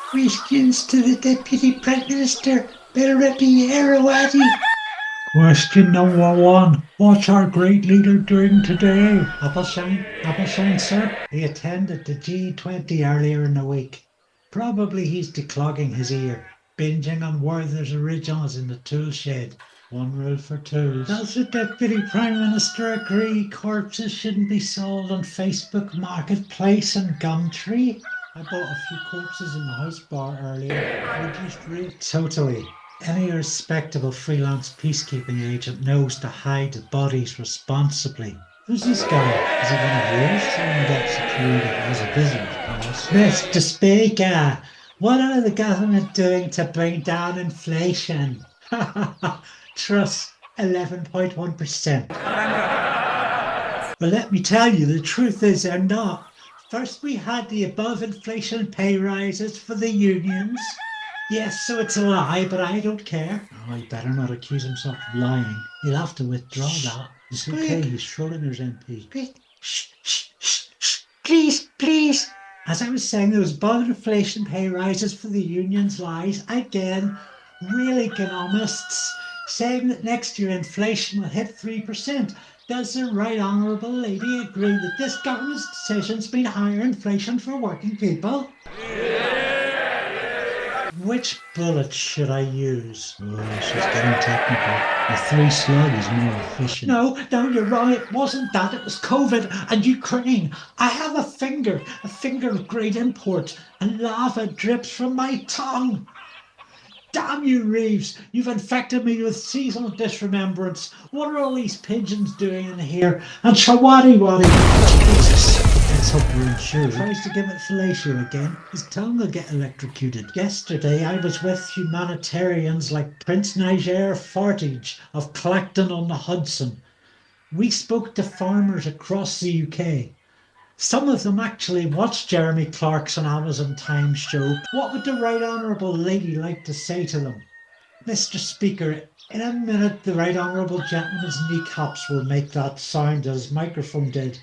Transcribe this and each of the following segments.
Questions to the Deputy Prime Minister, Belrabi Erawati. Question number one. What's our great leader doing today? Appleshine, sir. He attended the G20 earlier in the week. Probably he's declogging his ear, binging on Werther's originals in the tool shed. One rule for tools. Does the Deputy Prime Minister agree corpses shouldn't be sold on Facebook Marketplace and Gumtree? I bought a few corpses in the house bar earlier. Reduced rate. Totally. Any respectable freelance peacekeeping agent knows to hide the bodies responsibly. Who's this guy? Is he one of yours? Someone got security as a business. Mr. Speaker, what are the government doing to bring down inflation? Trust 11.1%. Well, let me tell you, the truth is they're not. First, we had the above inflation pay rises for the unions. Yes, so it's a lie, but I don't care. Oh, he better not accuse himself of lying. He'll have to withdraw that. It's okay, he's Schrodinger's MP. Shh. Please. As I was saying, those above inflation pay rises for the unions lies. Again, real economists saying that next year inflation will hit 3%. Does the Right Honourable Lady agree that this government's decision's been higher inflation for working people? Which bullet should I use? Oh, she's getting technical. The 3 slug is more efficient. No, you're wrong. It wasn't that. It was COVID and Ukraine. I have a finger of great import, and lava drips from my tongue. Damn you, Reeves. You've infected me with seasonal disremembrance. What are all these pigeons doing in here? And Shawadi Wadi. Jesus. Let's hope we're insured. Tries to give it fellatio again. His tongue will get electrocuted. Yesterday I was with humanitarians like Prince Niger Fortage of Clacton on the Hudson. We spoke to farmers across the UK. Some of them actually watched Jeremy Clarkson Amazon Time show. What would the Right Honourable Lady like to say to them? Mr. Speaker, in a minute the Right Honourable Gentleman's kneecaps will make that sound as his microphone did.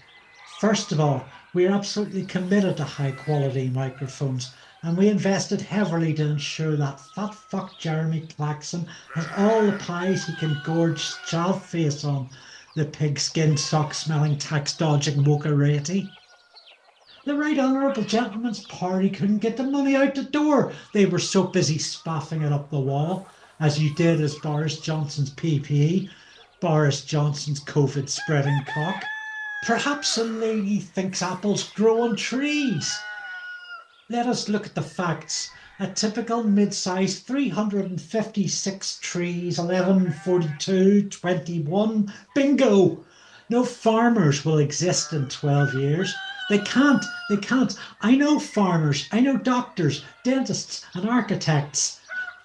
First of all, we are absolutely committed to high quality microphones, and we invested heavily to ensure that fat fuck Jeremy Clarkson has all the pies he can gorge child face on, the pigskin sock smelling tax dodging wokerati. The Right Honourable Gentleman's party couldn't get the money out the door. They were so busy spaffing it up the wall, as you did as Boris Johnson's PPE, Boris Johnson's COVID spreading cock. Perhaps a lady thinks apples grow on trees. Let us look at the facts. A typical mid-sized 356 trees, 11, 42, 21. Bingo! No farmers will exist in 12 years. They can't. I know farmers, I know doctors, dentists and architects.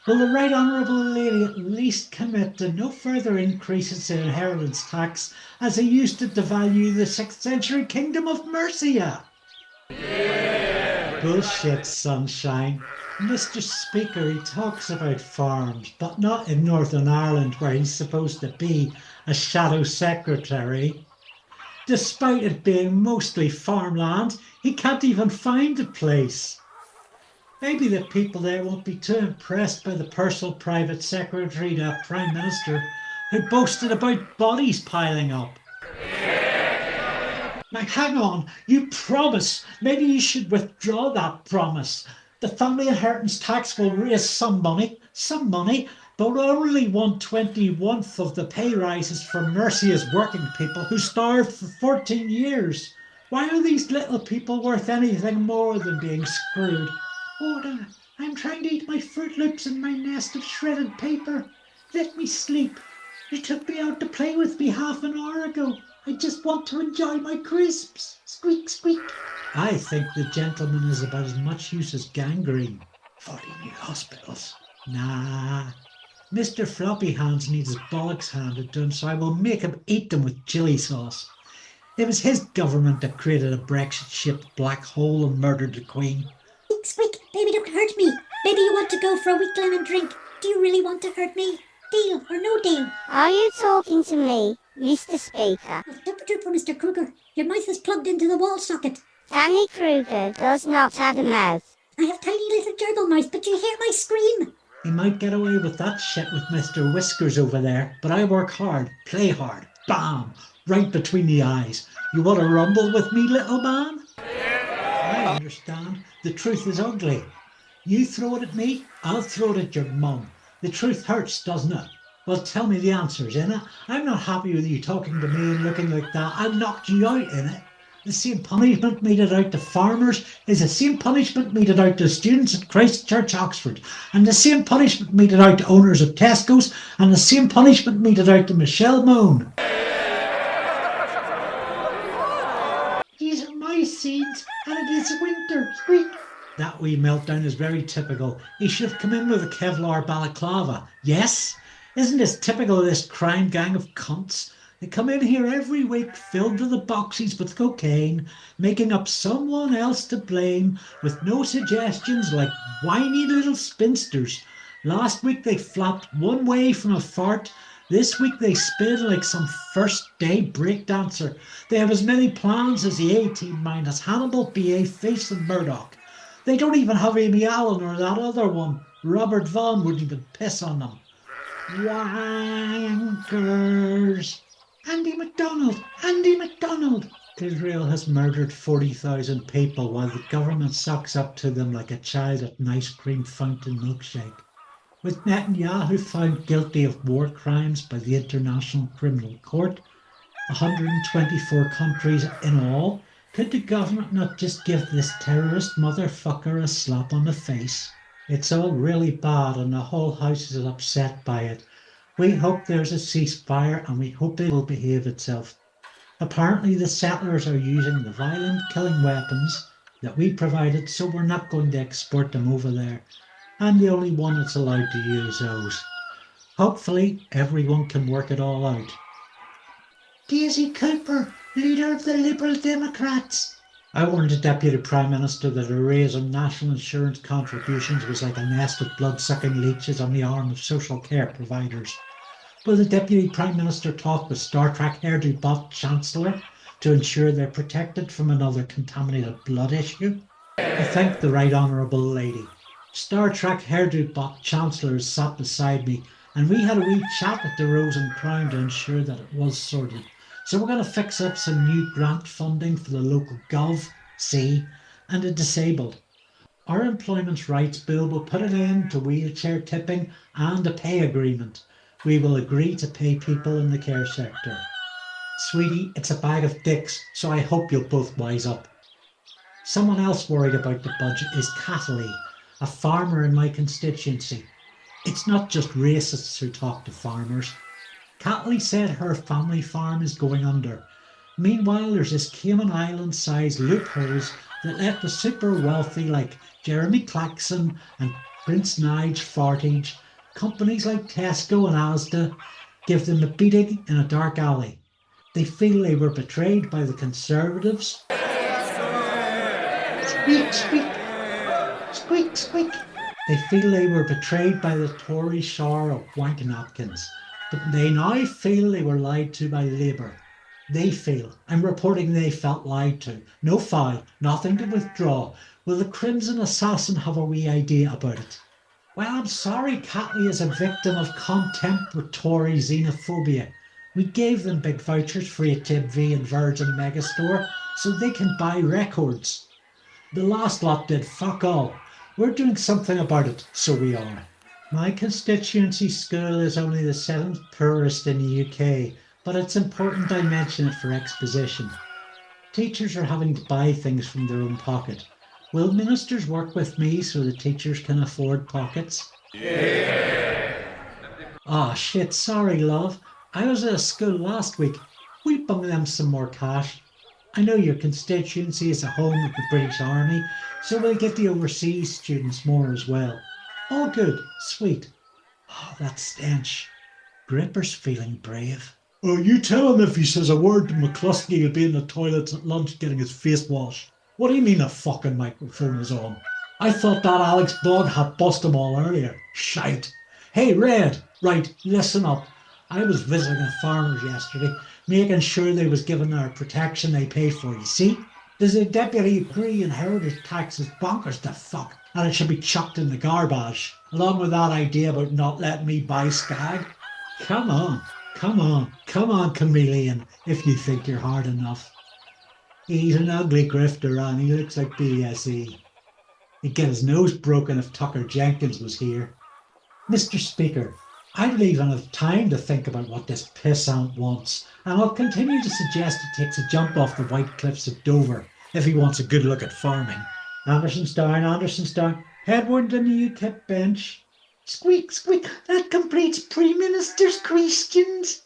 Will the Right Honourable Lady at least commit to no further increases in inheritance tax as they used to devalue the 6th century kingdom of Mercia? Yeah. Bullshit, sunshine. Mr. Speaker, he talks about farms, but not in Northern Ireland where he's supposed to be a shadow secretary. Despite it being mostly farmland, he can't even find a place. Maybe the people there won't be too impressed by the personal private secretary to a Prime Minister who boasted about bodies piling up. Now hang on, you promise. Maybe you should withdraw that promise. The family inheritance tax will raise some money, but only 1/21th of the pay rises for Mercia's working people who starved for 14 years. Why are these little people worth anything more than being screwed? Order, I'm trying to eat my Fruit Loops in my nest of shredded paper. Let me sleep. You took me out to play with me half an hour ago. I just want to enjoy my crisps. Squeak, squeak. I think the gentleman is about as much use as gangrene. 40 new hospitals. Nah. Mr. Floppy Hands needs his bollocks handed to him, so I will make him eat them with chili sauce. It was his government that created a Brexit-shaped black hole and murdered the Queen. Squeak, baby, don't hurt me. Maybe you want to go for a week lemon drink. Do you really want to hurt me? Deal or no deal? Are you talking to me, Mr. Speaker? Oh, duper, Mr. Kruger. Your mouth is plugged into the wall socket. Danny Kruger does not have a mouth. I have tiny little gerbil noise, but you hear my scream. He might get away with that shit with Mr. Whiskers over there, but I work hard, play hard, bam, right between the eyes. You want to rumble with me, little man? I understand. The truth is ugly. You throw it at me, I'll throw it at your mum. The truth hurts, doesn't it? Well, tell me the answers, innit? I'm not happy with you talking to me and looking like that. I knocked you out, innit? The same punishment meted out to farmers is the same punishment meted out to students at Christ Church, Oxford, and the same punishment meted out to owners of Tesco's, and the same punishment meted out to Michelle Moan. These are my seeds, and it is winter. Squeak. That wee meltdown is very typical. He should have come in with a Kevlar balaclava. Yes? Isn't this typical of this crime gang of cunts? They come in here every week filled to the boxies with cocaine, making up someone else to blame with no suggestions like whiny little spinsters. Last week they flapped one way from a fart. This week they spin like some first-day breakdancer. They have as many plans as the A-Team minus Hannibal, B.A., Face and Murdoch. They don't even have Amy Allen or that other one. Robert Vaughn wouldn't even piss on them. Wankers. Andy MacDonald! Andy MacDonald! Israel has murdered 40,000 people while the government sucks up to them like a child at an ice cream fountain milkshake. With Netanyahu found guilty of war crimes by the International Criminal Court, 124 countries in all, could the government not just give this terrorist motherfucker a slap on the face? It's all really bad and the whole house is upset by it. We hope there's a ceasefire and we hope it will behave itself. Apparently the settlers are using the violent killing weapons that we provided, so we're not going to export them over there. I'm the only one that's allowed to use those. Hopefully everyone can work it all out. Daisy Cooper, leader of the Liberal Democrats. I warned the Deputy Prime Minister that a raise on national insurance contributions was like a nest of blood-sucking leeches on the arm of social care providers. Will the Deputy Prime Minister talk with Star Trek hairdo bot Chancellor to ensure they're protected from another contaminated blood issue? I thank the Right Honourable Lady. Star Trek hairdo bot Chancellor is sat beside me, and we had a wee chat at the Rose and Crown to ensure that it was sorted. So we're going to fix up some new grant funding for the local Gov, C, and the disabled. Our Employment Rights Bill will put an end to wheelchair tipping and a pay agreement. We will agree to pay people in the care sector. Sweetie, it's a bag of dicks, so I hope you'll both wise up. Someone else worried about the budget is Cataly, a farmer in my constituency. It's not just racists who talk to farmers. Cataly said her family farm is going under. Meanwhile, there's this Cayman Island-sized loopholes that let the super wealthy like Jeremy Clarkson and Prince Nige Fartage, companies like Tesco and Asda, give them a beating in a dark alley. They feel they were betrayed by the Conservatives. Squeak, squeak. Squeak, squeak. They feel they were betrayed by the Tory shower of wank napkins. But they now feel they were lied to by Labour. They feel, I'm reporting they felt lied to. No foul, nothing to withdraw. Will the Crimson Assassin have a wee idea about it? Well, I'm sorry Cataly is a victim of contemporary xenophobia. We gave them big vouchers for HMV and Virgin Megastore so they can buy records. The last lot did fuck all. We're doing something about it, so we are. My constituency school is only the 7th poorest in the UK, but it's important I mention it for exposition. Teachers are having to buy things from their own pocket. Will ministers work with me so the teachers can afford pockets? Yeah! Oh shit, sorry love. I was at a school last week. We bung them some more cash. I know your constituency is a home of the British Army, so we'll get the overseas students more as well. All good, sweet. Oh, that stench. Gripper's feeling brave. Oh, you tell him if he says a word to McCluskey he'll be in the toilets at lunch getting his face washed. What do you mean the fucking microphone is on? I thought that Alex Burghart had bust them all earlier. Shite. Hey, Red. Right, listen up. I was visiting the farmers yesterday, making sure they was given our protection they pay for, you see? Does the deputy agree inheritance tax is bonkers to fuck? and it should be chucked in the garbage, along with that idea about not letting me buy Skag. Come on, come on, come on, chameleon, if you think you're hard enough. He's an ugly grifter, and he looks like BSE. He'd get his nose broken if Tucker Jenkins was here. Mr. Speaker, I don't even have time to think about what this pissant wants, and I'll continue to suggest he takes a jump off the White Cliffs of Dover if he wants a good look at farming. Anderson's down. Headward the new tip bench. Squeak, squeak, that completes Prime Minister's questions.